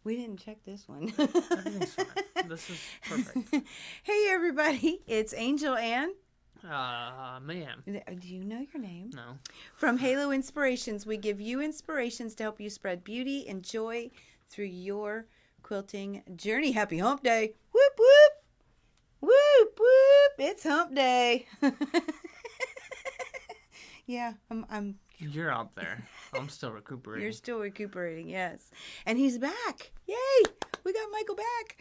We didn't check this one. Everything's fine. This is perfect. Hey, everybody. It's Angel Ann. Ma'am. Do you know your name? No. From Halo Inspirations, we give you inspirations to help you spread beauty and joy through your quilting journey. Happy Hump Day. Whoop, whoop. Whoop, whoop. It's Hump Day. Yeah, I'm You're out there. I'm still recuperating. You're still recuperating, yes. And he's back. Yay! We got Michael back.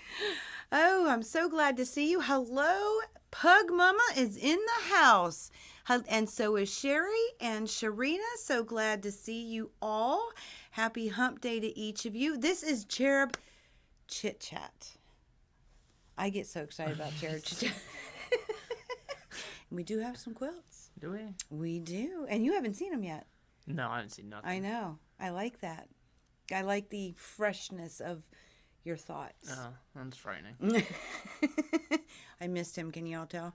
Oh, I'm so glad to see you. Hello, Pug Mama is in the house. And so is Sherry and Sharina. So glad to see you all. Happy Hump Day to each of you. This is Cherub Chit Chat. I get so excited about Cherub Chit Chat. We do have some quilts. Do we? We do. And you haven't seen them yet. No, I haven't seen nothing. I know. I like that. I like the freshness of your thoughts. Oh, that's frightening. I missed him. Can you all tell?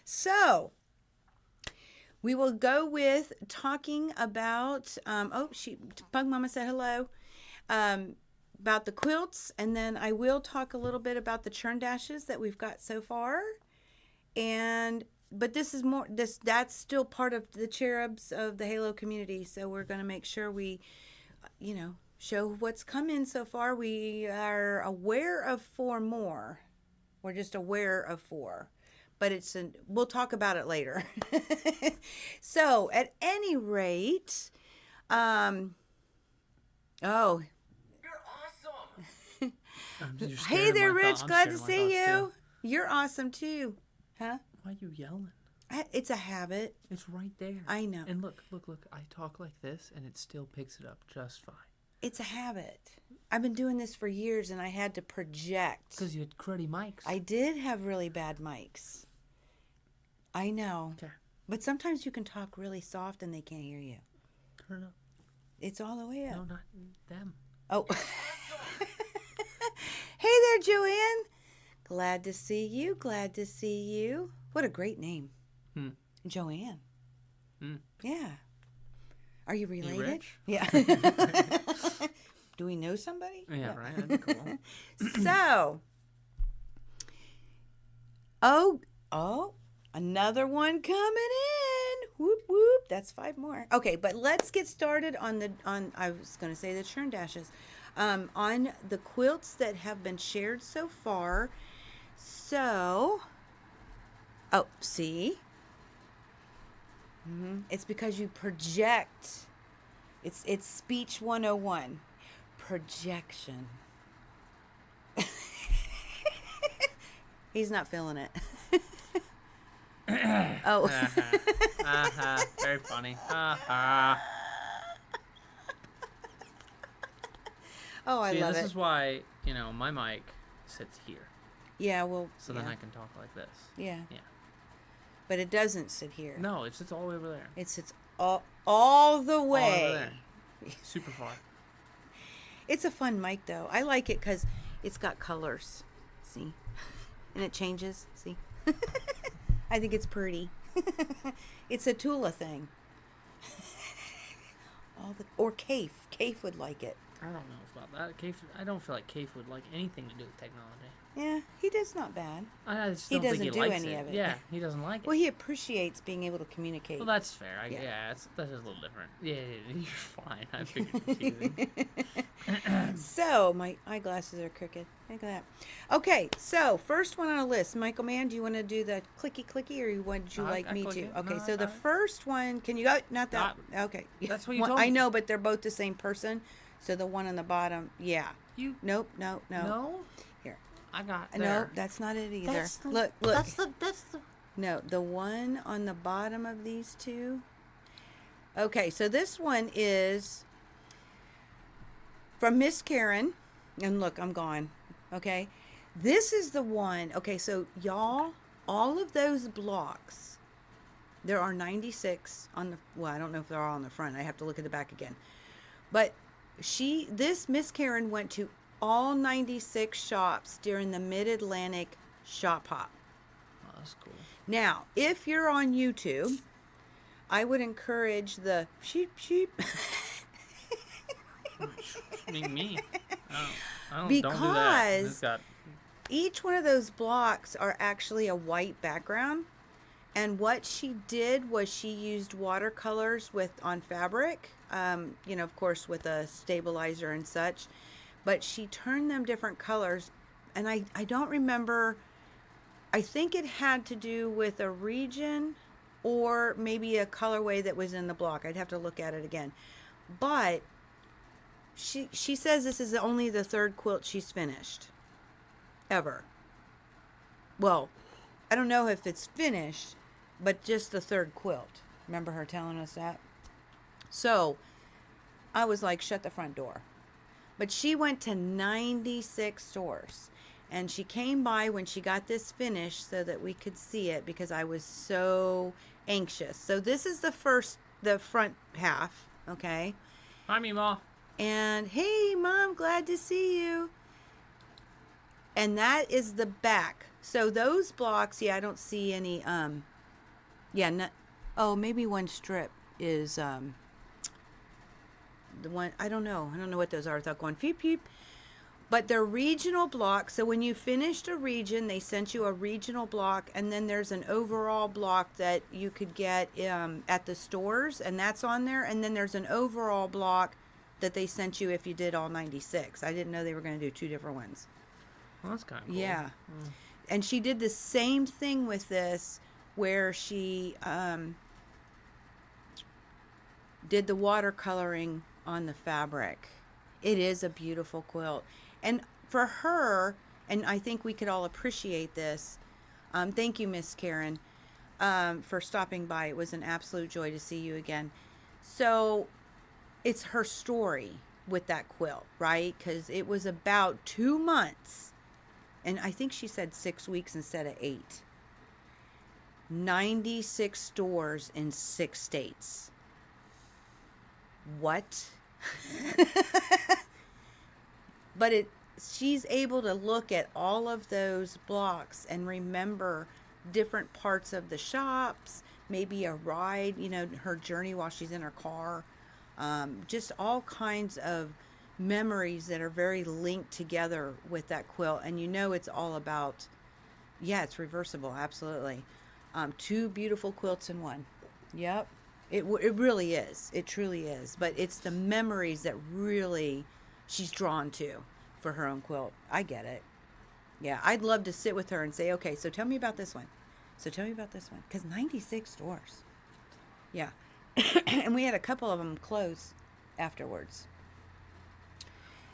So, we will go with talking about, Pug Mama said hello, about the quilts. And then I will talk a little bit about the churn dashes that we've got so far. But this is more, that's still part of the cherubs of the Halo community. So we're going to make sure we, show what's come in so far. We are aware of 4 more. We're just aware of 4. But we'll talk about it later. So at any rate, You're awesome. Hey there, Rich. Glad to see you. You're awesome too. Huh? Why are you yelling? It's a habit. It's right there. I know. And look. I talk like this, and it still picks it up just fine. It's a habit. I've been doing this for years, and I had to project. Because you had cruddy mics. I did have really bad mics. I know. Okay. But sometimes you can talk really soft, and they can't hear you. Turn it up. It's all the way up. No, not them. Oh. Hey there, Joanne. Glad to see you. Glad to see you. What a great name. Joanne. Yeah. Are you related? You rich? Yeah. Do we know somebody? Yeah, right. That'd be cool. So. Oh, another one coming in. Whoop, whoop. That's 5 more. Okay, but let's get started on I was going to say the churn dashes. On the quilts that have been shared so far. So, see? It's because you project. It's speech 101. Projection. He's not feeling it. Oh. Very funny. Oh, I love it. This is why, my mic sits here. Yeah, well. So then I can talk like this. Yeah. Yeah. But it doesn't sit here. No, it sits all the way over there. It sits all the way. All over there. Super far. It's a fun mic, though. I like it because it's got colors. See? And it changes. See? I think it's pretty. It's a Tula thing. Or Kafe. Kafe would like it. I don't know about that. I don't feel like Kafe would like anything to do with technology. Yeah, he does not bad. I just He don't think doesn't he do likes any it. of it. Yeah, he doesn't like it. Well, he appreciates being able to communicate. Well, that's fair. Yeah. That's just a little different. Yeah, you're fine. I figured confusing. So, my eyeglasses are crooked. Look at that. Okay, so first one on a list. Michael Mann, do you want to do the clicky clicky, or would you like me click to? it. Okay, No, so the first one, can you go? Not that. Okay. That's what you One- told I me. know, but they're both the same person. So the one on the bottom, yeah. You Nope, no. no? Here. I got No, there. that's not it either. That's the, Look. That's the. No, the one on the bottom of these two. Okay, so this one is from Miss Karen. And look, I'm gone. Okay. This is the one. Okay, so y'all, all of those blocks, there are 96 on the, well, I don't know if they're all on the front. I have to look at the back again. But this Miss Karen went to all 96 shops during the Mid-Atlantic Shop Hop. Oh, that's cool. Now, if you're on YouTube, I would encourage the sheep. I mean, me. Don't do that. Because It's got each one of those blocks are actually a white background. And what she did was she used watercolors on fabric, of course, with a stabilizer and such. But she turned them different colors. And I don't remember. I think it had to do with a region or maybe a colorway that was in the block. I'd have to look at it again. But she says this is only the third quilt she's finished ever. Well, I don't know if it's finished, but just the third quilt. Remember her telling us that? So I was like, shut the front door. But she went to 96 stores. And she came by when she got this finished so that we could see it because I was so anxious. So this is the front half, okay? Hi, Meemaw. And hey, Mom, glad to see you. And that is the back. So those blocks, I don't see any, maybe one strip is, the one, I don't know what those are without going peep peep. But they're regional blocks. So when you finished a region, they sent you a regional block, and then there's an overall block that you could get at the stores, and that's on there. And then there's an overall block that they sent you if you did all 96. I didn't know they were going to do two different ones. Well, that's kind of cool. Yeah. And she did the same thing with this, where she did the watercoloring on the fabric. It is a beautiful quilt. And for her, and I think we could all appreciate this, thank you, Miss Karen, for stopping by. It was an absolute joy to see you again. So it's her story with that quilt, right? Because it was about 2 months. And I think she said 6 weeks instead of 8. 96 stores in 6 states. What? But she's able to look at all of those blocks and remember different parts of the shops, maybe a ride, her journey while she's in her car. Just all kinds of memories that are very linked together with that quilt. And it's all about, it's reversible, absolutely. 2 beautiful quilts in one. Yep. It really is. It truly is. But it's the memories that really she's drawn to for her own quilt. I get it. Yeah, I'd love to sit with her and say, okay, so tell me about this one. Because 96 stores. Yeah. And we had a couple of them close afterwards.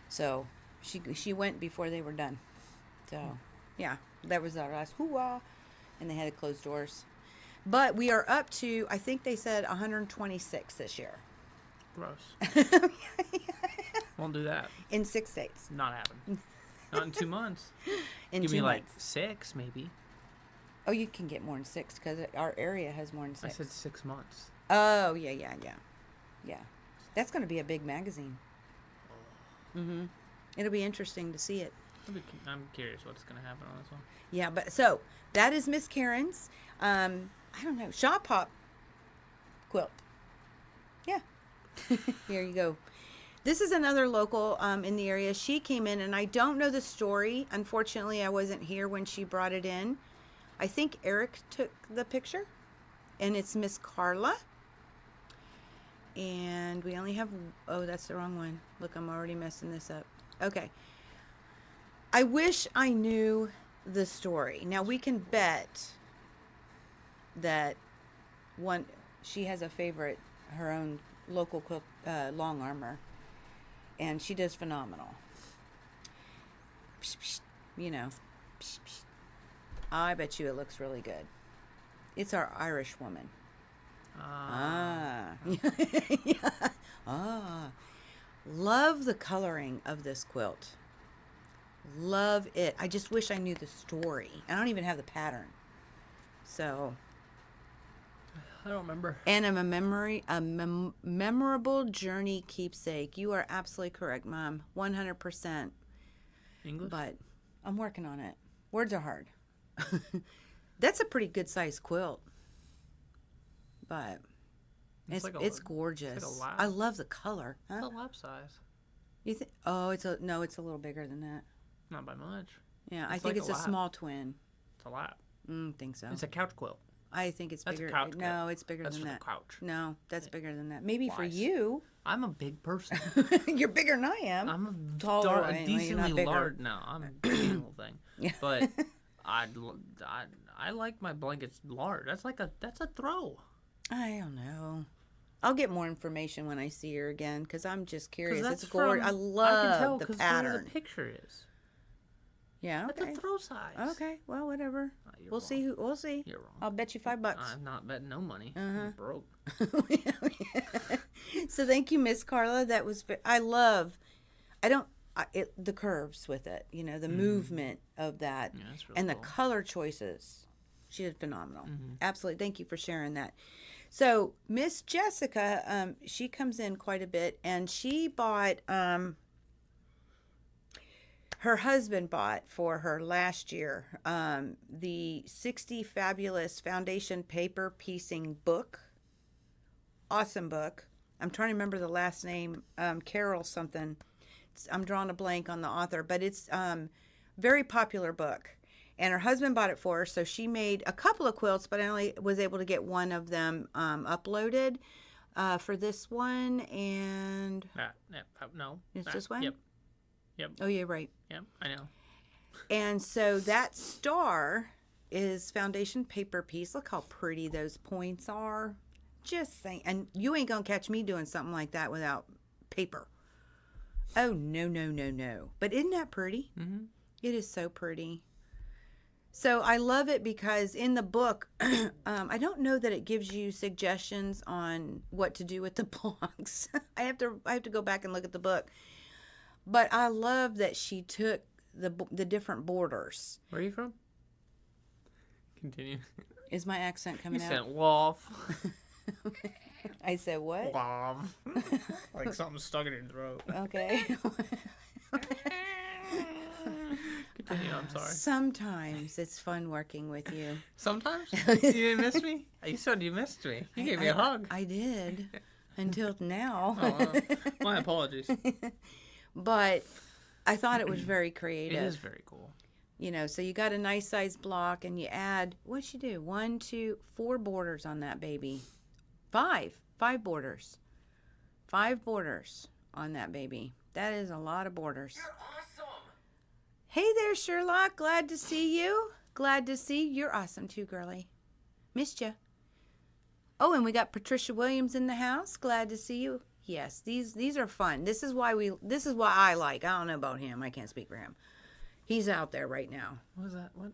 So she went before they were done. So, yeah, that was our last hoo-ah. And they had to close doors. But we are up to, I think they said 126 this year. Gross. Won't do that. In 6 states. Not happen. Not in 2 months. In Give 2 me months. like 6, maybe. Oh, you can get more than 6 because our area has more than 6. I said 6 months. Oh, yeah. That's going to be a big magazine. Mm-hmm. It'll be interesting to see it. I'm curious what's going to happen on this one. Yeah, but so that is Miss Karen's. I don't know, Shop Hop quilt. Yeah. Here you go. This is another local in the area. She came in, and I don't know the story. Unfortunately, I wasn't here when she brought it in. I think Eric took the picture, and it's Miss Carla. And we only have, that's the wrong one. Look, I'm already messing this up. Okay. I wish I knew the story. Now, we can bet that she has a favorite, her own local cook, long armor, and she does phenomenal. Psh, psh, psh, psh. I bet you it looks really good. It's our Irish woman. Love the coloring of this quilt. Love it. I just wish I knew the story. I don't even have the pattern. So I don't remember. And a memorable journey keepsake. You are absolutely correct, Mom. 100%. English? But I'm working on it. Words are hard. That's a pretty good sized quilt. But it's gorgeous. It's like a lap. I love the color. Huh? It's a lap size. You think? Oh, it's a little bigger than that. Not by much. Yeah, I It's think like it's a a lap. small twin. It's a lot. Think so. It's a couch quilt. I think it's That's a bigger. couch No, quilt. it's bigger That's than for that. the couch. No, that's bigger than that. Maybe for Lies. you. I'm a big person. You're bigger than I am. I'm a, Taller, dar- anyway, a you're decently not bigger. large. No, I'm a teeny little thing. Yeah. But I like my blankets large. That's a throw. I don't know. I'll get more information when I see her again because I'm just curious. That's It's gorgeous. I love can tell the 'cause pattern. where the picture is. Yeah. That's Okay. a throw size. Okay. Well, whatever. You're We'll wrong. see. We'll see. You're wrong. I'll bet you $5. I'm not betting no money. Uh-huh. I'm broke. So thank you, Miss Carla. That was. I love. I don't. The curves with it. You know, the movement of that, Yeah, that's really and the cool. color choices. She did phenomenal. Mm-hmm. Absolutely. Thank you for sharing that. So Miss Jessica, she comes in quite a bit, and she bought. Her husband bought for her last year the 60 Fabulous Foundation Paper Piecing book. Awesome book. I'm trying to remember the last name, Carol something. I'm drawing a blank on the author, but it's very popular book. And her husband bought it for her, so she made a couple of quilts, but I only was able to get one of them uploaded for this one. And No. it's this one? Yep. Oh, yeah, right. Yep. I know. And so that star is foundation paper piece. Look how pretty those points are. Just saying. And you ain't going to catch me doing something like that without paper. Oh, no, no, no, no. But isn't that pretty? Mm-hmm. It is so pretty. So I love it because in the book, I don't know that it gives you suggestions on what to do with the blocks. I have to go back and look at the book. But I love that she took the different borders. Where are you from? Continue. Is my accent You coming out? said wolf. I said what? Wolf. Like something stuck in your throat. Okay. Continue. I'm sorry. Sometimes it's fun working with you. Sometimes you didn't miss me. You said you missed me. You gave me a hug. I did until now. My apologies. But I thought it was very creative. It is very cool. You know, so you got a nice size block and you add, what'd you do? 1, 2, 4 borders on that baby. 5 borders. 5 borders on that baby. That is a lot of borders. You're awesome. Hey there, Sherlock. Glad to see you. Glad to see you. You're awesome too, girlie. Missed ya. Oh, and we got Patricia Williams in the house. Glad to see you. Yes, these are fun. This is why I like. I don't know about him. I can't speak for him. He's out there right now. What is that? What?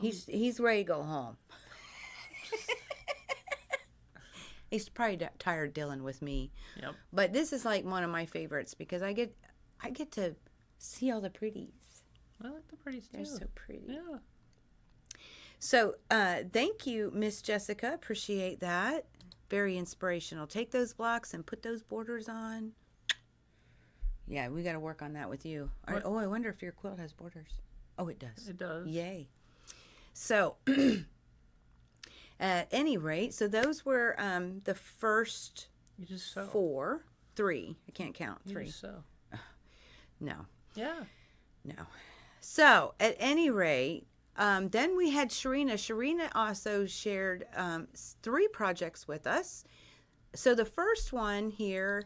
He's ready to go home. He's probably tired dealing with me. Yep. But this is like one of my favorites because I get to see all the pretties. I like the pretties too. They're so pretty. Yeah. So thank you, Miss Jessica. Appreciate that. Very inspirational. Take those blocks and put those borders on. Yeah, we got to work on that with you. What? Oh, I wonder if your quilt has borders. Oh, it does. It does. Yay. So, at any rate, so those were the first You just sew. 4. 3. I can't count. You 3. just sew. No. Yeah. No. So, at any rate, then we had Sharina. Sharina also shared 3 projects with us. So the first one here,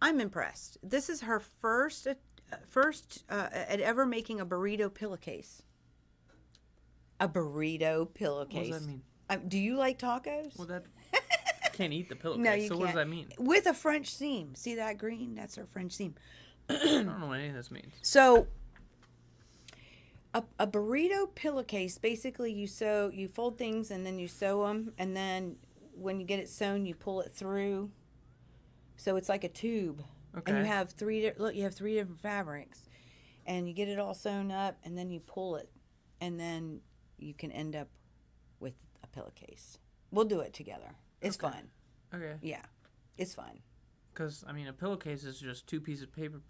I'm impressed. This is her first at ever making a burrito pillowcase. A burrito pillowcase. What does that mean? Do you like tacos? Well, that I can't eat the pillowcase. No, you so what does can't. that mean? With a French seam. See that green? That's her French seam. I don't know what any of this means. So a burrito pillowcase, basically you fold things and then you sew them, and then when you get it sewn, you pull it through. So it's like a tube. Okay. And you have 3 different fabrics, and you get it all sewn up, and then you pull it, and then you can end up with a pillowcase. We'll do it together. It's Okay. fun. Okay. Yeah, it's fun. Because I mean, a pillowcase is just 2 pieces of paper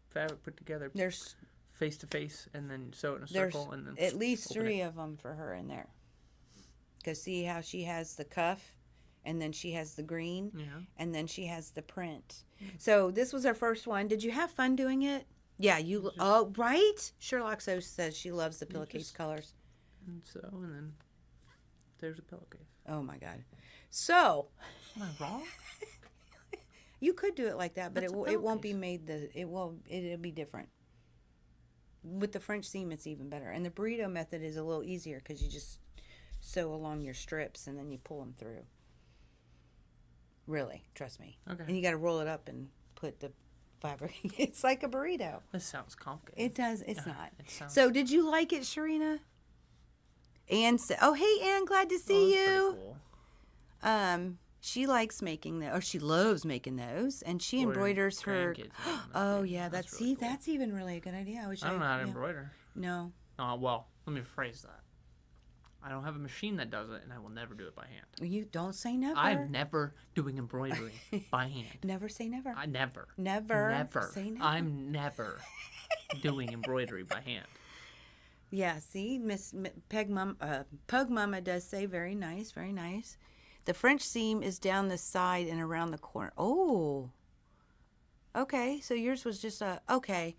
fabric put together There's face to face, and then sew it in a There's circle, and then at least open 3 it. of them for her in there. Because see how she has the cuff, and then she has the green, Yeah. and then she has the print. So this was our first one. Did you have fun doing it? Yeah, oh, right? Sherlock so says she loves the pillowcase colors. And then there's a pillowcase. Oh my God. So Am I wrong? you could do it like that, but That's a it won't be pillowcase. it'll be different. With the French seam, it's even better. And the burrito method is a little easier because you just sew along your strips and then you pull them through. Really, trust me. Okay. And you got to roll it up and put the fabric. It's like a burrito. This sounds complicated. It does. It's not. It sounds. So, did you like it, Sharina? Ann said, "Oh, hey, Ann, glad to see that's you." pretty cool. She likes making those, or she loves making those, and she embroiders her. Grandkids have them. Oh yeah, That's that's really cool. that's even really a good idea. I wish I don't know how to yeah. embroider. No. Well, let me rephrase that. I don't have a machine that does it, and I will never do it by hand. You don't say never. I'm never doing embroidery by hand. Never say never. I never. Never. Never. Say never. I'm never doing embroidery by hand. Yeah, see, Pug Mama does say very nice, very nice. The French seam is down the side and around the corner. Oh, okay. So yours was just okay.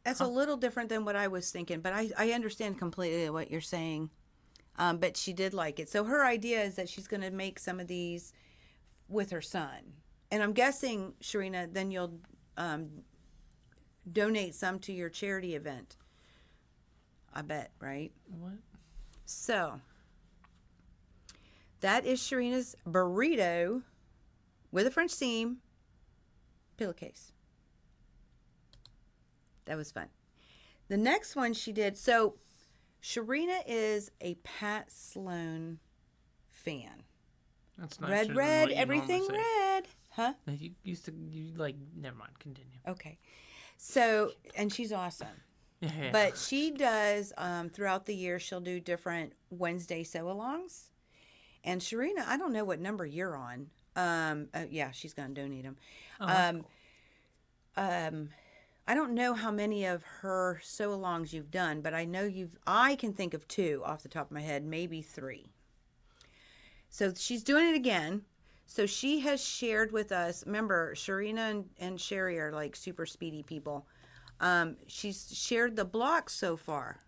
That's a little different than what I was thinking, but I understand completely what you're saying. But she did like it. So her idea is that she's going to make some of these with her son. And I'm guessing, Sharina, then you'll donate some to your charity event. I bet, right? What? So, that is Sharina's burrito with a French seam pillowcase. That was fun. The next one she did, so Sharina is a Pat Sloan fan. That's not Red, everything red. Huh? You never mind, continue. Okay. So, and she's awesome. Yeah. But she does, throughout the year, she'll do different Wednesday sew-alongs. And Sharina, I don't know what number you're on. Yeah, she's going to donate them. Oh, that's cool. I don't know how many of her sew-alongs you've done, but I know I can think of 2 off the top of my head, maybe 3. So she's doing it again. So she has shared with us, remember, Sharina and Sherry are like super speedy people. She's shared the blocks so far.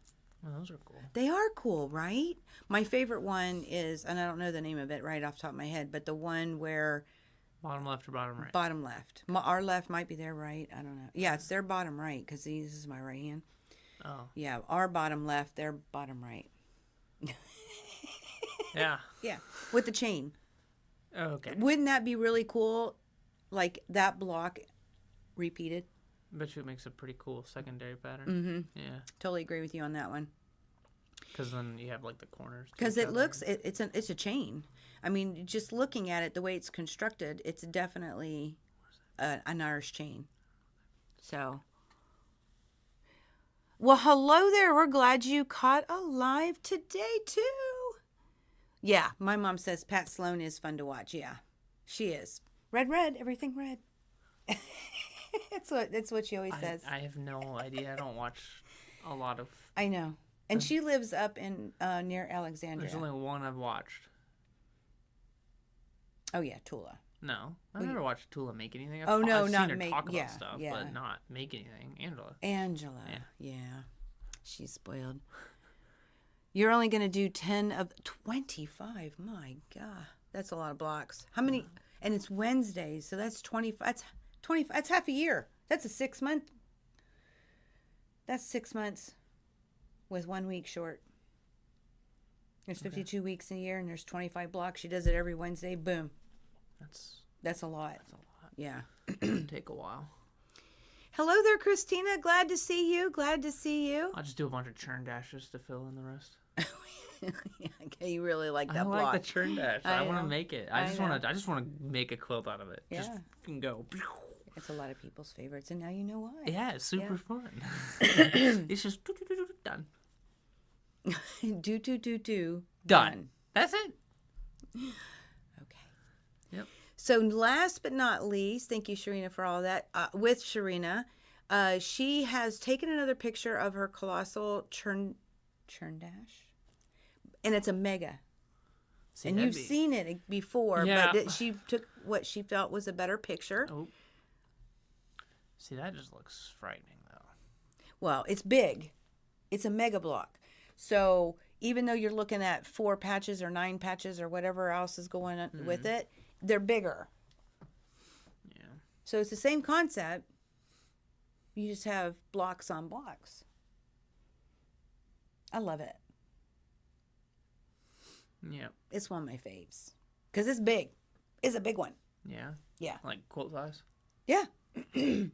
Oh, those are cool. They are cool, right? My favorite one is, and I don't know the name of it right off the top of my head, but the one where Bottom left or bottom right? bottom left. Our left might be their right. I don't know. Yeah, it's their bottom right because this is my right hand. Oh. Yeah, our bottom left, their bottom right. Yeah. Yeah, with the chain. Oh, okay. Wouldn't that be really cool? Like that block repeated. I bet you it makes a pretty cool secondary pattern. Mm-hmm. Yeah. Totally agree with you on that one. Because then you have like the corners. to Because each it other. looks, it's a chain. I mean, just looking at it, the way it's constructed, it's definitely an Irish chain. So, well, hello there. We're glad you caught alive today too. Yeah, my mom says Pat Sloan is fun to watch. Yeah, she is. Red, everything red. That's what she always says. I have no idea. I don't watch a lot of. I know. And she lives up in near Alexandria. There's only one I've watched. Oh yeah, Tula. No, I never watched Tula make anything. Oh, no, I've not seen her make- talk about yeah, stuff, yeah. but not make anything. Angela. Angela. Yeah. Yeah. She's spoiled. You're only going to do 10 of 25. My God. That's a lot of blocks. How many? And it's Wednesdays, so that's 25. That's 20. That's half a year. That's a 6 month. That's 6 months with 1 week short. There's 52 weeks in a year, and there's 25 blocks. She does it every Wednesday. Boom. That's a lot. That's a lot. Yeah. It'll take a while. Hello there, Christina. Glad to see you. Glad to see you. I'll just do a bunch of churn dashes to fill in the rest. Yeah, okay, you really like that I block. like the churn dash. I I want know. to make it. I I just want to make a quilt out of it. Just Yeah. fucking go. It's a lot of people's favorites, and now you know why. Yeah, it's super Yeah. fun. It's just done. do. Done. That's it. Okay. Yep. So last but not least, thank you, Sharina, for all that. With Sharina, she has taken another picture of her colossal churn dash, and it's a mega. See, And that'd you've be- seen it before, Yeah. but she took what she felt was a better picture. Oh. See, that just looks frightening, though. Well, it's big. It's a mega block. So even though you're looking at 4 patches or 9 patches or whatever else is going on with it, they're bigger. Yeah. So it's the same concept. You just have blocks on blocks. I love it. Yeah. It's one of my faves. Because it's big. It's a big one. Yeah. Yeah. Like quilt size? Yeah. That'd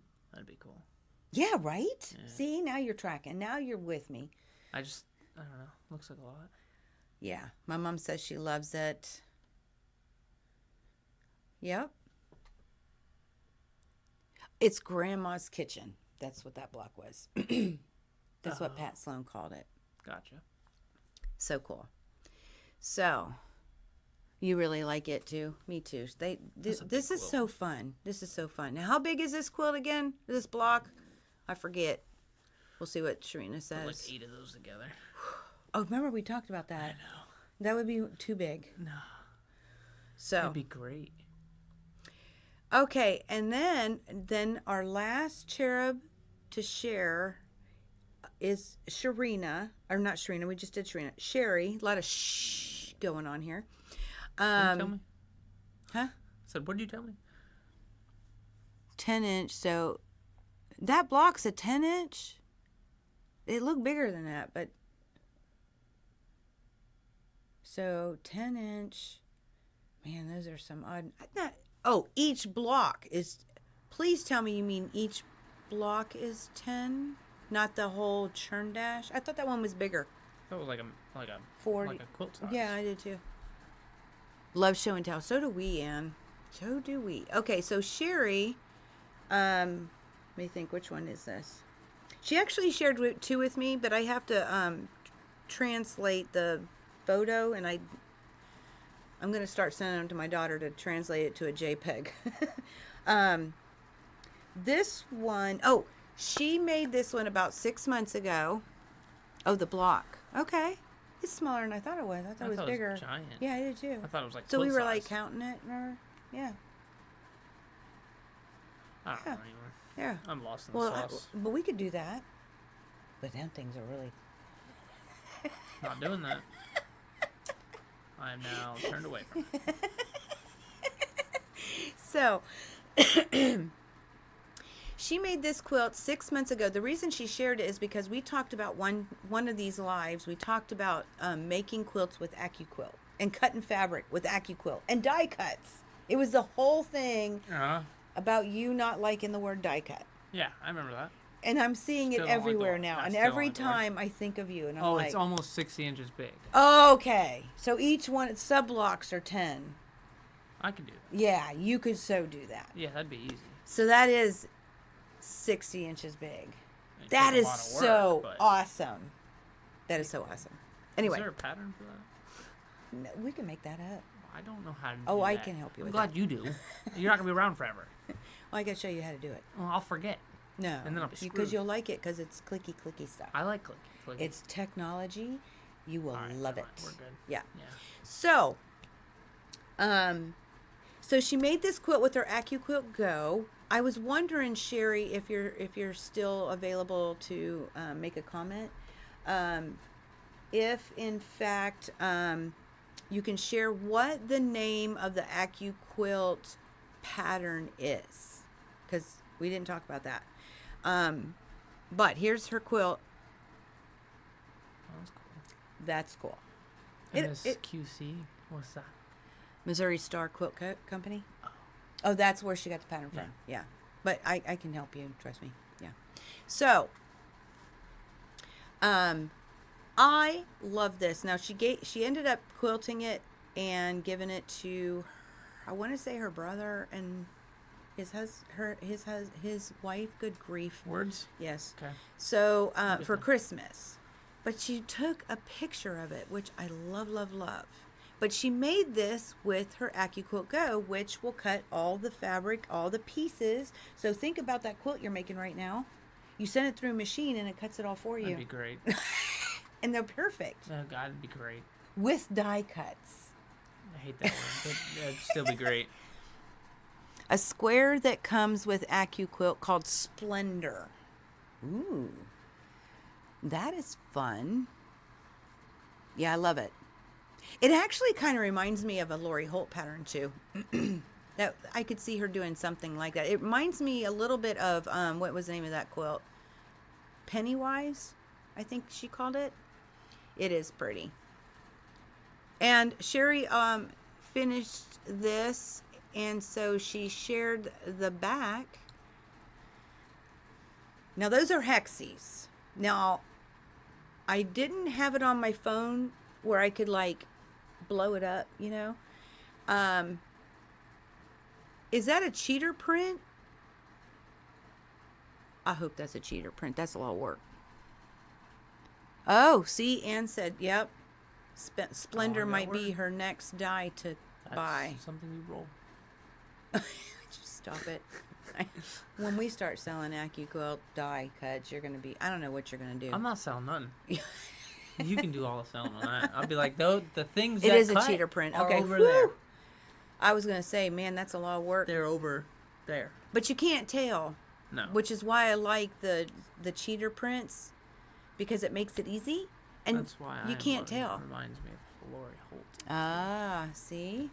be cool. Yeah, right? Yeah. See, now you're tracking. Now you're with me. I don't know. Looks like a lot. Yeah. My mom says she loves it. Yep. It's Grandma's kitchen. That's what that block was. That's what Pat Sloan called it. Gotcha. So cool. So, you really like it too? Me too. That's a big This is quilt. so fun. This is so fun. Now, how big is this quilt again? This block? I forget. We'll see what Sharina Put says. like 8 of those together. Oh, remember we talked about that. I know. That would be too big. No. So, That'd be great. okay, and then our last cherub to share is Sharina, or not Sharina, we just did Sharina. Sherry, a lot of shh going on here. What did you tell me? Huh? Said, what did you tell me? 10-inch, so that block's a 10-inch. It looked bigger than that, but so 10-inch. Man, those are some odd. Each block is. Please tell me you mean each block is 10, not the whole churn dash. I thought that one was bigger. That was like a 40. like a quilt size. Yeah, I did too. Love show and tell. So do we, Ann. So do we. Okay, so Sherry, let me think, which one is this? She actually shared 2 with me, but I have to translate the photo, and I'm going to start sending them to my daughter to translate it to a JPEG. This one, she made this one about 6 months ago. Oh, the block. Okay. It's smaller than I thought it was. I thought it was bigger. Giant. Yeah, I did too. I thought it was like So we quilt were like size. counting it, remember? Yeah. I don't know anymore. Yeah. I'm lost in the Well, sauce. but we could do that. But them things are really. Not doing that. I am now turned away from it. So, she made this quilt 6 months ago. The reason she shared it is because we talked about one of these lives. We talked about making quilts with AccuQuilt and cutting fabric with AccuQuilt and die cuts. It was the whole thing about you not liking the word die cut. Yeah, I remember that. And I'm seeing Still it don't like the everywhere word. now. I And still don't every like the word. time I think of you, and I'm Oh, like, it's almost 60 inches big. okay. So each one, sub blocks are 10. I can do that. Yeah, you could so do that. Yeah, that'd be easy. So that is 60 inches big. It'd That take a is lot of so work, but- awesome. That is so awesome. Anyway, Is there a pattern for that? no, we can make that up. I don't know how to do Oh, I that. can help you I'm with glad you do. You're not going to be around forever. Well, I can show you how to do it. Well, I'll forget. No, And then I'll be because screwed. you'll like it because it's clicky stuff. I like clicky. It's technology. You will All right, love never it. mind. We're good. Yeah. Yeah. So, so she made this quilt with her AccuQuilt Go. I was wondering, Sherry, if you're still available to make a comment. If in fact you can share what the name of the AccuQuilt pattern is, because we didn't talk about that. But here's her quilt. That was cool. That's cool. MSQC? What's that? Missouri Star Quilt Company. Oh, that's where she got the pattern from. Yeah. But I can help you, trust me. Yeah. So, I love this. Now she ended up quilting it and giving it to, I want to say her brother and his wife. Good grief. Words? Yes. Okay. So Good for thing. Christmas, but she took a picture of it, which I love, love, love. But she made this with her AccuQuilt Go, which will cut all the fabric, all the pieces. So think about that quilt you're making right now. You send it through a machine and it cuts it all for you. That'd be great. And they're perfect Oh, God, it'd be great. with die cuts. I hate that word, but that'd still be great. A square that comes with AccuQuilt called Splendor. Ooh, that is fun. Yeah, I love it. It actually kind of reminds me of a Lori Holt pattern too. That I could see her doing something like that. It reminds me a little bit of what was the name of that quilt? Pennywise, I think she called it. It is pretty. And Sherry finished this, and so she shared the back. Now those are hexies. Now I didn't have it on my phone where I could like blow it up, you know. Is that a cheater print? I hope that's a cheater print. That's a lot of work. Oh, see, Ann said, yep. Splendor might be her next die to buy. Something you roll. Just stop it. When we start selling AccuQuilt die cuts, you're going to be, I don't know what you're going to do. I'm not selling nothing. You can do all the selling on that. I'll be like, though, the things It that is a cut cheater print. are Okay. over Whew. there. I was going to say, man, that's a lot of work. They're over there. But you can't tell. No. Which is why I like the cheater prints, because it makes it easy. And That's why you can't It tell. reminds me of Lori Holt. Ah, see?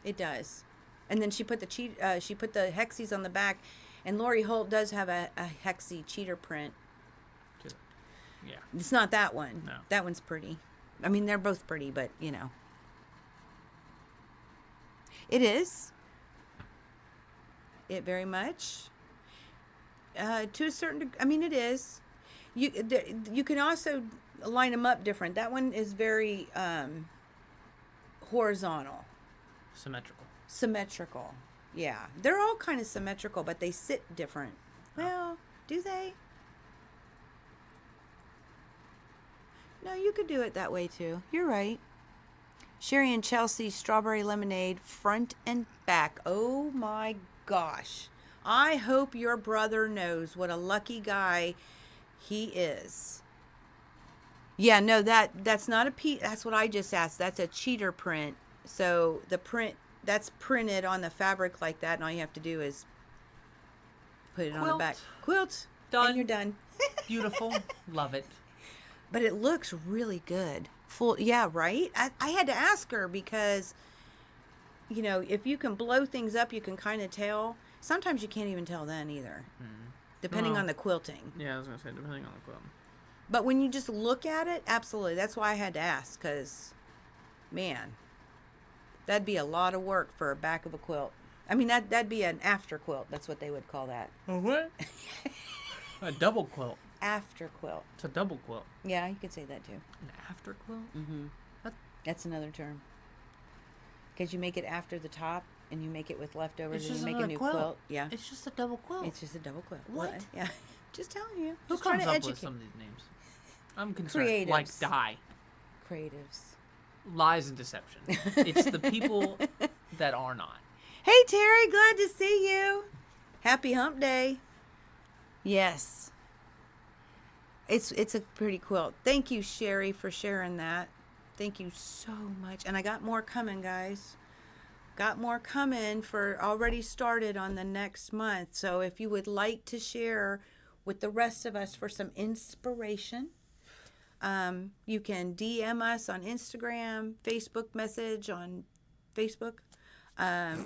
It does. And then she put the hexies on the back, and Lori Holt does have a hexie cheater print. Yeah. It's not that one. No. That one's pretty. I mean, they're both pretty, but you know. It is. It very much. To a certain degree, I mean, it is. You can also line them up different. That one is very horizontal. Symmetrical. Yeah. They're all kind of symmetrical, but they sit different. Well, do they? No, you could do it that way too. You're right. Sherry and Chelsea strawberry lemonade front and back. Oh my gosh. I hope your brother knows what a lucky guy he is. Yeah, no, that's not a that's what I just asked. That's a cheater print. So the print that's printed on the fabric like that, and all you have to do is put it on the back. Quilt. Done. And you're done. Beautiful. Love it. But it looks really good. Full, yeah, right? I had to ask her because, you know, if you can blow things up, you can kind of tell. Sometimes you can't even tell then either, depending on the quilting. Yeah, I was going to say, depending on the quilt. But when you just look at it, absolutely. That's why I had to ask, because, man, that'd be a lot of work for a back of a quilt. I mean, that'd be an after quilt. That's what they would call that. A what? A double quilt. After quilt. It's a double quilt. Yeah, you could say that too. An after quilt? Mm-hmm. That's another term. Because you make it after the top, and you make it with leftovers, It's and just you make a another new quilt. quilt. Yeah. It's just a double quilt. It's just a double quilt. What? Well, yeah. Just telling you. Who Just trying comes to up educate. with some of these names? I'm concerned. Creatives. Like dye. Creatives. Lies and deception. It's the people that are not. Hey, Terry. Glad to see you. Happy hump day. Yes. It's a pretty quilt. Thank you, Sherry, for sharing that. Thank you so much. And I got more coming, guys. Got more coming for already started on the next month. So if you would like to share with the rest of us for some inspiration, you can DM us on Instagram, Facebook message on Facebook,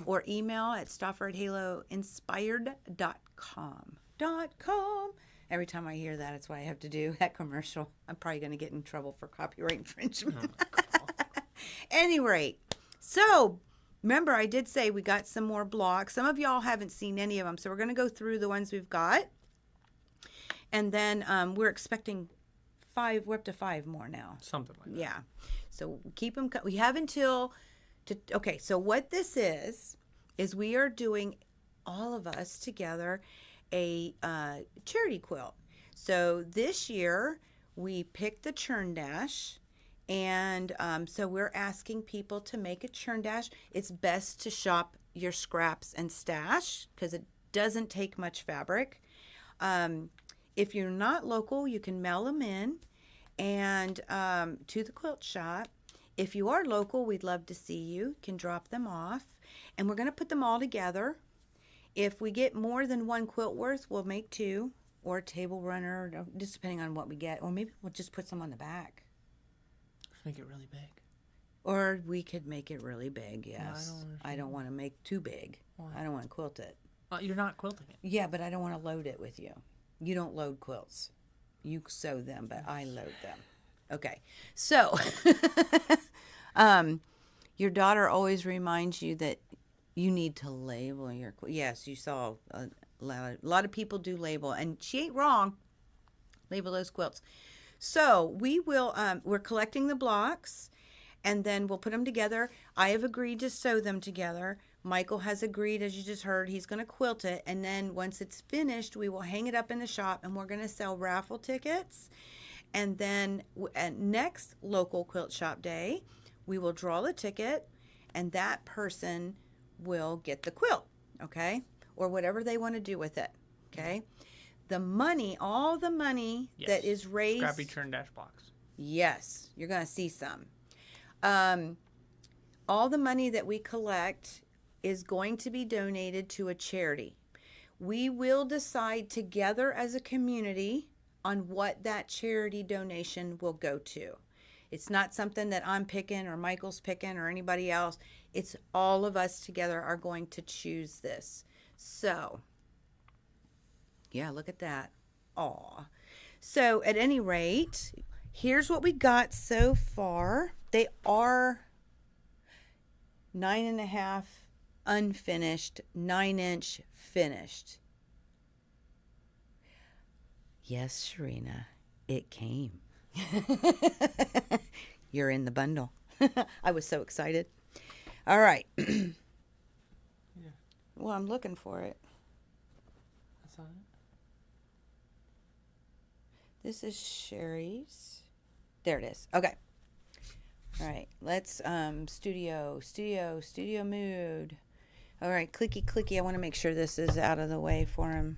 or email at StoffordHaloInspired.com. Every time I hear that, it's why I have to do that commercial. I'm probably going to get in trouble for copyright infringement. Any rate, so remember I did say we got some more blocks. Some of y'all haven't seen any of them, so we're going to go through the ones we've got. And then we're expecting 5. We're up to 5 more now. Something like that. Yeah. So keep them. We have until. Okay. So what this is we are doing, all of us together, a charity quilt. So this year we picked the churn dash, and so we're asking people to make a churn dash. It's best to shop your scraps and stash because it doesn't take much fabric. If you're not local, you can mail them in and to the quilt shop. if you are local, we'd love to see you. You can drop them off. And we're going to put them all together. If we get more than one quilt worth, we'll make 2 or a table runner, just depending on what we get. Or maybe we'll just put some on the back. Let's make it really big. Or we could make it really big, yes. No, I don't want to make too big. Why? I don't want to quilt it. You're not quilting it. Yeah, but I don't want to load it with you. You don't load quilts. You sew them, but I load them. Okay. So, your daughter always reminds you that you need to label your quilt. Yes, you saw a lot of people do label, and she ain't wrong. Label those quilts. So, we will, we're collecting the blocks, and then we'll put them together. I have agreed to sew them together. Michael has agreed, as you just heard, he's going to quilt it. And then once it's finished, we will hang it up in the shop, and we're going to sell raffle tickets. And then at next local quilt shop day, we will draw the ticket, and that person will get the quilt, okay? Or whatever they want to do with it, okay? The money, all the money that is raised. Scrappy churn dash blocks. Yes, you're going to see some. All the money that we collect is going to be donated to a charity. We will decide together as a community on what that charity donation will go to. It's not something that I'm picking or Michael's picking or anybody else. It's all of us together are going to choose this. So, yeah, look at that. Aw. So, at any rate, here's what we got so far. They are 9.5 unfinished, 9-inch finished. Yes, Sharina, it came. You're in the bundle. I was so excited. All right. Yeah. Well, I'm looking for it. That's not it. This is Sherry's. There it is. Okay. All right. Let's studio mood. All right, clicky. I want to make sure this is out of the way for him.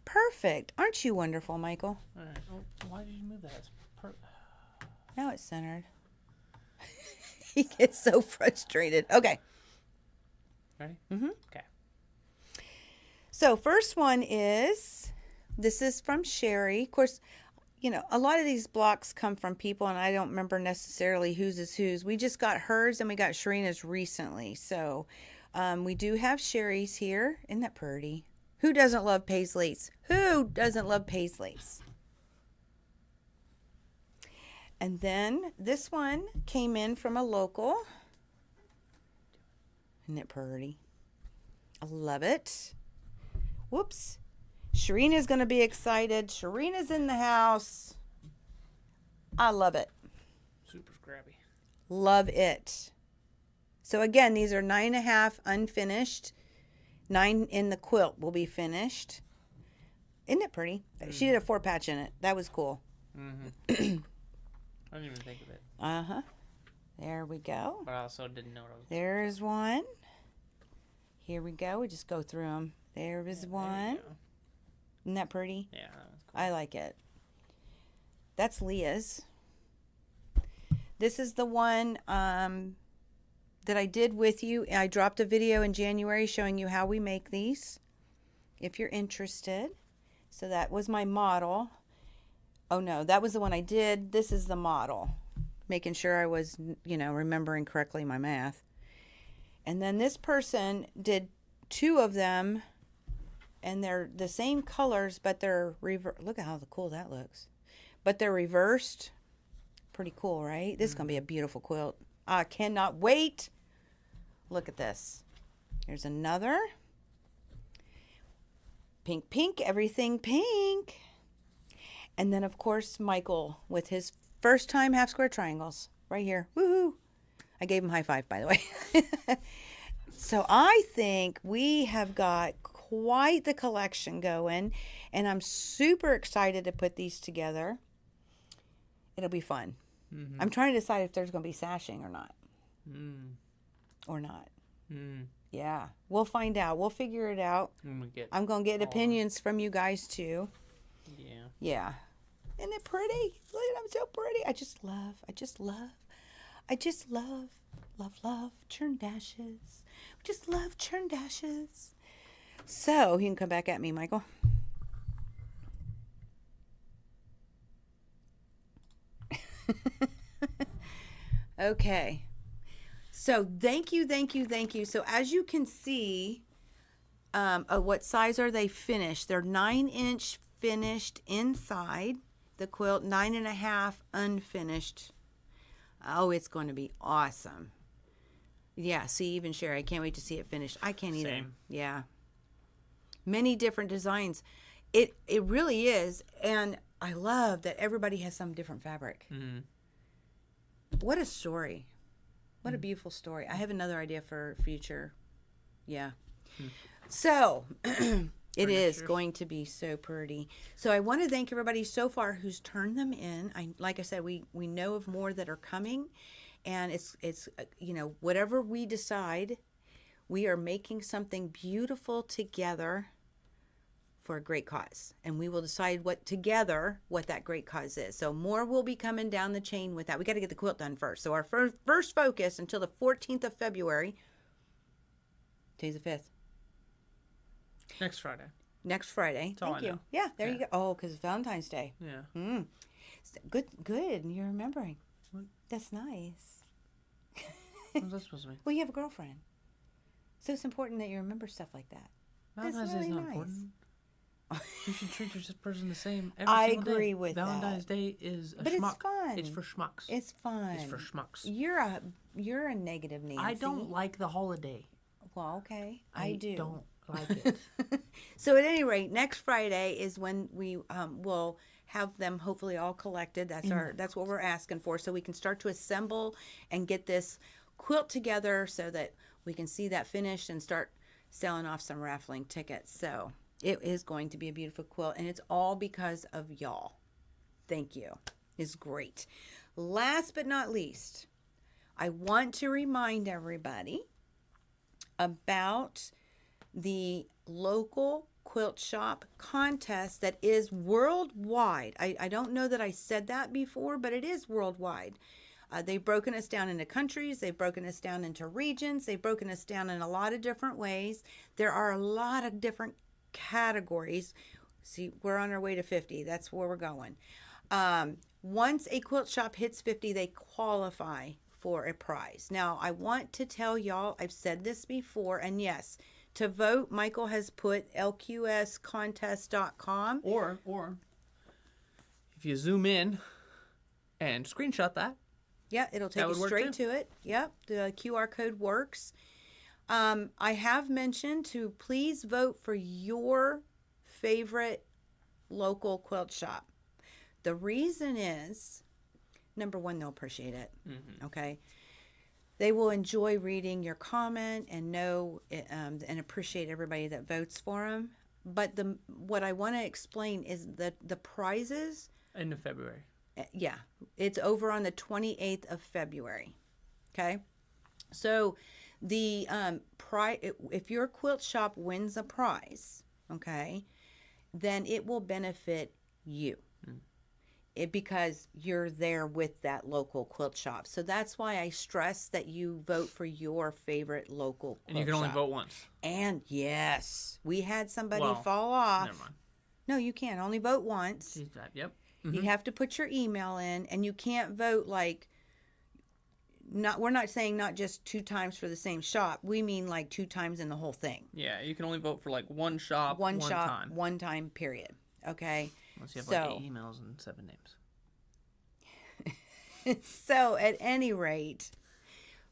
Perfect. Aren't you wonderful, Michael? All right. Oh, why did you move that? It's Now it's centered. He gets so frustrated. Okay. Ready? Mm-hmm. Okay. So first one is, this is from Sherry. Of course, you know, a lot of these blocks come from people, and I don't remember necessarily whose is whose. We just got hers, and we got Sharina's recently. So we do have Sherry's here. Isn't that pretty? Who doesn't love paisleys? Who doesn't love paisleys? And then this one came in from a local. Isn't it pretty? I love it. Whoops. Sharina's going to be excited. Sharina's in the house. I love it. Super scrappy. Love it. So again, these are 9.5 unfinished. 9 in the quilt will be finished. Isn't it pretty? She did a 4-patch in it. That was cool. Mm-hmm. I didn't even think of it. Uh-huh. There we go. But I also didn't know what I was. There's one. Here we go. We just go through them. There is one. There you go. Isn't that pretty? Yeah, that was cool. I like it. That's Leah's. This is the one that I did with you. I dropped a video in January showing you how we make these, if you're interested. So that was my model. Oh no, that was the one I did. This is the model. Making sure I was, you know, remembering correctly my math. And then this person did 2 of them, and they're the same colors, but they're look at how cool that looks. But they're reversed. Pretty cool, right? This is going to be a beautiful quilt. I cannot wait. Look at this. Here's another. Pink, everything pink. And then, of course, Michael with his first time half square triangles. Right here. Woohoo. I gave him high five, by the way. So I think we have got quite the collection going, and I'm super excited to put these together. It'll be fun. Mm-hmm. I'm trying to decide if there's going to be sashing or not. Or not. Yeah, we'll find out. We'll figure it out. When we get I'm going to get all opinions from you guys too. Yeah. Yeah. Isn't it pretty? Look at them, so pretty. I just love churn dashes. Just love churn dashes. So, you can come back at me, Michael. Okay. So, thank you. So, as you can see, what size are they finished? They're 9-inch finished inside the quilt, 9.5 unfinished. Oh, it's going to be awesome. Yeah, see, even Sherry, I can't wait to see it finished. I can't either. Same. Yeah. Many different designs. It really is. And I love that everybody has some different fabric. Mm-hmm. What a story. What a beautiful story. I have another idea for future. Yeah. So, it is going to be so pretty. So I want to thank everybody so far who's turned them in. Like I said, we know of more that are coming, and it's whatever we decide, we are making something beautiful together for a great cause, and we will decide what that great cause is. So more will be coming down the chain with that. We got to get the quilt done first. So our first focus until the 14th of February. Today's the 5th. Next Friday. Next Friday. That's all Thank I you. know. Yeah, there Yeah. you go. Oh, because it's Valentine's Day. Yeah. Good. You're remembering. What? That's nice. What's that supposed to mean? Well, you have a girlfriend. So it's important that you remember stuff like that. Valentine's Day really is not nice. important. You should treat your person the same every I single day. agree with Valentine's that. Day is a But schmuck. it's fun. It's for schmucks. It's fun. It's for schmucks. You're a negative Nancy. I don't like the holiday. Well, okay. I do. Don't like it. So at any rate, next Friday is when we will have them hopefully all collected. That's what we're asking for, so we can start to assemble and get this quilt together so that we can see that finished and start selling off some raffling tickets. So it is going to be a beautiful quilt, and it's all because of y'all. Thank you. It's great. Last but not least, I want to remind everybody about the local quilt shop contest that is worldwide. I don't know that I said that before, but it is worldwide. They've broken us down into countries. They've broken us down into regions. They've broken us down in a lot of different ways. There are a lot of different categories. See, we're on our way to 50. That's where we're going. Once a quilt shop hits 50, they qualify for a prize. Now, I want to tell y'all, I've said this before, and yes, to vote, Michael has put lqscontest.com. Or if you zoom in and screenshot that. Yeah, it'll take you straight to it. Yep, the QR code works. I have mentioned to please vote for your favorite local quilt shop. The reason is, number one, they'll appreciate it. Mm-hmm. Okay. They will enjoy reading your comment and know and appreciate everybody that votes for them. But what I want to explain is that the prizes. End of February. Yeah, it's over on the 28th of February. Okay. So the if your quilt shop wins a prize, okay, then it will benefit you. Because you're there with that local quilt shop. So that's why I stress that you vote for your favorite local quilt shop. And you can only vote once. And yes, we had somebody Well, fall off. Never mind. No, you can't. Only vote once. Yep. You have to put your email in, and you can't vote we're not saying not just 2 times for the same shop. We mean like 2 times in the whole thing. Yeah, you can only vote for like one shop, one shop, time. one time, period. Okay. Unless you have like 8 emails and 7 names. So at any rate,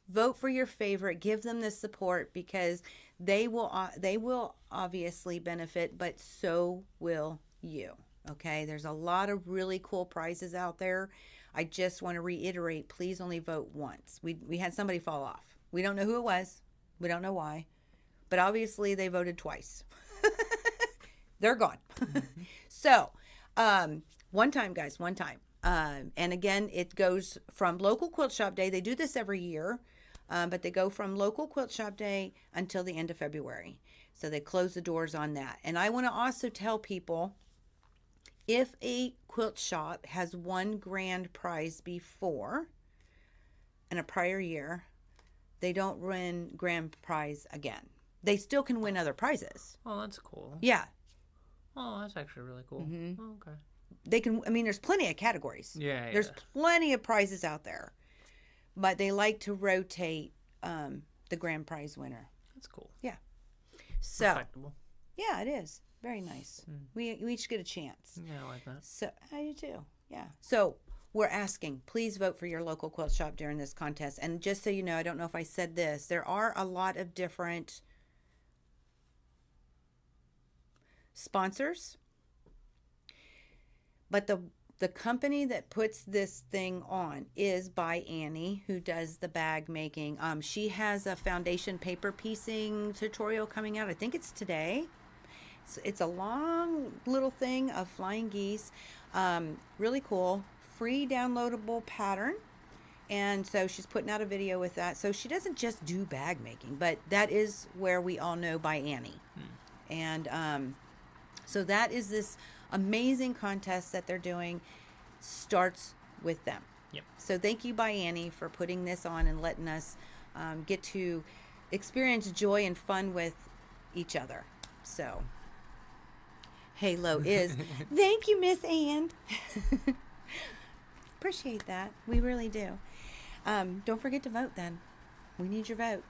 vote for your favorite. Give them the support because they will obviously benefit, but so will you. Okay, there's a lot of really cool prizes out there. I just want to reiterate, please only vote once. We had somebody fall off. We don't know who it was. We don't know why. But obviously they voted twice. They're gone. Mm-hmm. So, one time, guys, one time. And again, it goes from Local Quilt Shop Day. They do this every year, but they go from Local Quilt Shop Day until the end of February. So they close the doors on that. And I want to also tell people, if a quilt shop has won grand prize before in a prior year, they don't win grand prize again. They still can win other prizes. Oh, that's cool. Yeah. Oh, that's actually really cool. Oh, okay. They can, I mean, there's plenty of categories. Yeah, yeah. There's plenty of prizes out there. But they like to rotate the grand prize winner. That's cool. Yeah. So, Respectable. yeah, it is. Very nice. We each get a chance. Yeah, I like that. So, I do too. Yeah. So, we're asking, please vote for your local quilt shop during this contest. And just so you know, I don't know if I said this, there are a lot of different sponsors. But the company that puts this thing on is by Annie, who does the bag making. She has a foundation paper piecing tutorial coming out. I think it's today. It's a long little thing of flying geese. Really cool. Free downloadable pattern. And so she's putting out a video with that. So she doesn't just do bag making, but that is where we all know by Annie. And so that is this amazing contest that they're doing. Starts with them. Yep. So thank you, by Annie, for putting this on and letting us get to experience joy and fun with each other. So Halo is thank you, Miss Ann. Appreciate that. We really do. Don't forget to vote then. We need your vote.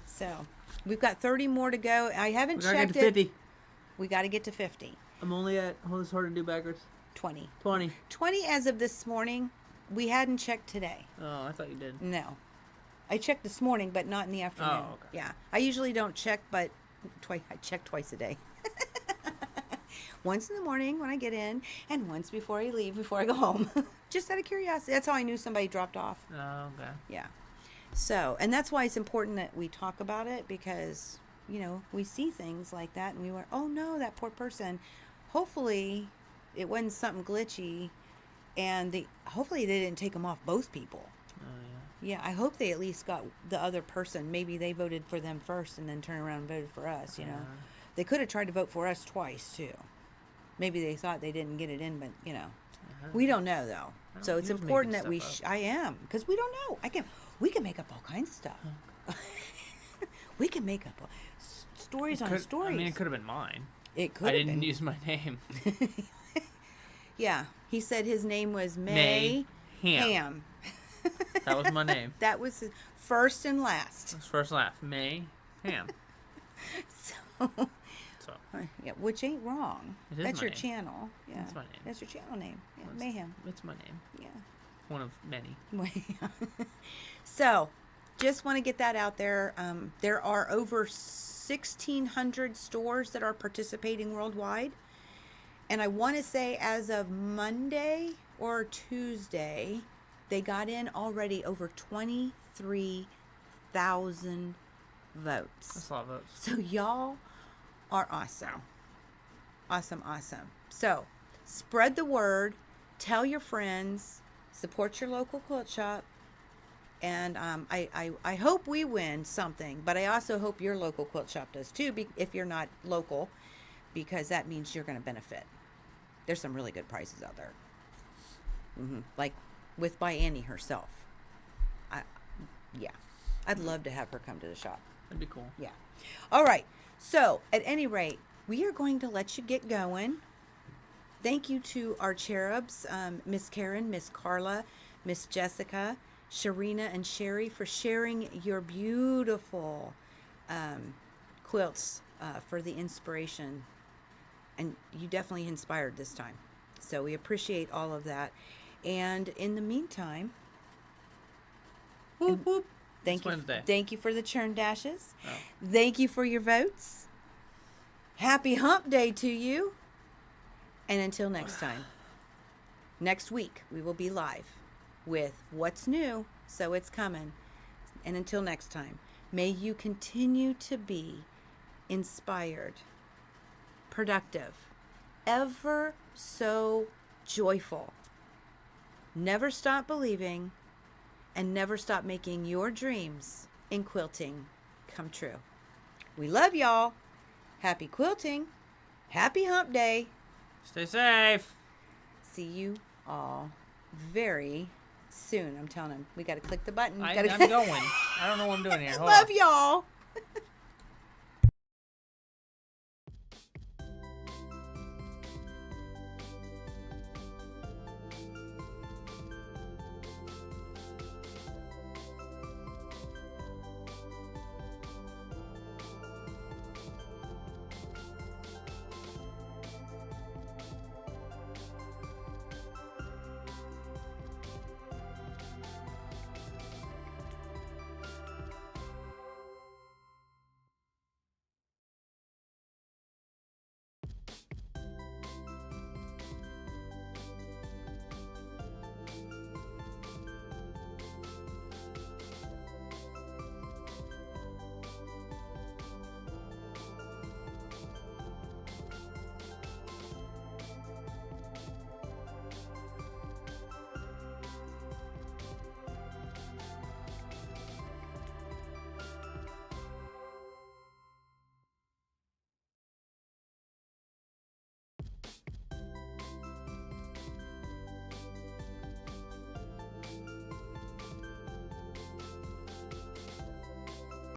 So we've got 30 more to go. I haven't We gotta checked get to it. 50. We got to get to 50. I'm only at, oh, it's hard to do backwards. 20. 20. 20 as of this morning. We hadn't checked today. Oh, I thought you did. No. I checked this morning, but not in the afternoon. Oh, okay. Yeah. I usually don't check, but I check twice a day. Once in the morning when I get in, and once before I leave, before I go home. Just out of curiosity. That's how I knew somebody dropped off. Oh, okay. Yeah. So, and that's why it's important that we talk about it, because, you know, we see things like that and we were, oh no, that poor person. Hopefully it wasn't something glitchy, and hopefully they didn't take them off both people. Oh, yeah. Yeah, I hope they at least got the other person. Maybe they voted for them first and then turned around and voted for us, you know. They could have tried to vote for us twice, too. Maybe they thought they didn't get it in, but, you know. We don't know, though. So it's He was important making that we... stuff up. I am, because we don't know. We can make up all kinds of stuff. We can make up stories on stories. I mean, it could have been mine. It could I have didn't been. use my name. Yeah, he said his name was May Ham. That was my name. That was his first and last. That's first laugh. May Ham. So, So yeah, which ain't wrong. It is That's my your name. channel. Yeah, That's my name. That's your channel name. Yeah, It's- Mayhem. It's my name. Yeah. One of many. So, just want to get that out there. There are over 1,600 stores that are participating worldwide. And I want to say as of Monday or Tuesday, they got in already over 23,000 votes. That's a lot of votes. So y'all are awesome. Awesome, awesome. So spread the word, tell your friends, support your local quilt shop. And I hope we win something, but I also hope your local quilt shop does too, if you're not local, because that means you're going to benefit. There's some really good prices out there. Like with by Annie herself. Yeah. I'd love to have her come to the shop. That'd be cool. Yeah. All right. So, at any rate, we are going to let you get going. Thank you to our cherubs, Miss Karen, Miss Carla, Miss Jessica, Sharina, and Sherry for sharing your beautiful quilts for the inspiration. And you definitely inspired this time. So we appreciate all of that. And in the meantime, Whoop, whoop. Thank It's you. Wednesday. Thank you for the churn dashes. Oh. Thank you for your votes. Happy hump day to you. And until next time, next week we will be live with what's new, so it's coming. And until next time, may you continue to be inspired, productive, ever so joyful. Never stop believing, and never stop making your dreams in quilting come true. We love y'all. Happy quilting. Happy hump day. Stay safe. see you all very soon. I'm telling him. We got to click the button. I'm Gotta- going. I don't know what I'm doing here. Hold Love on. y'all.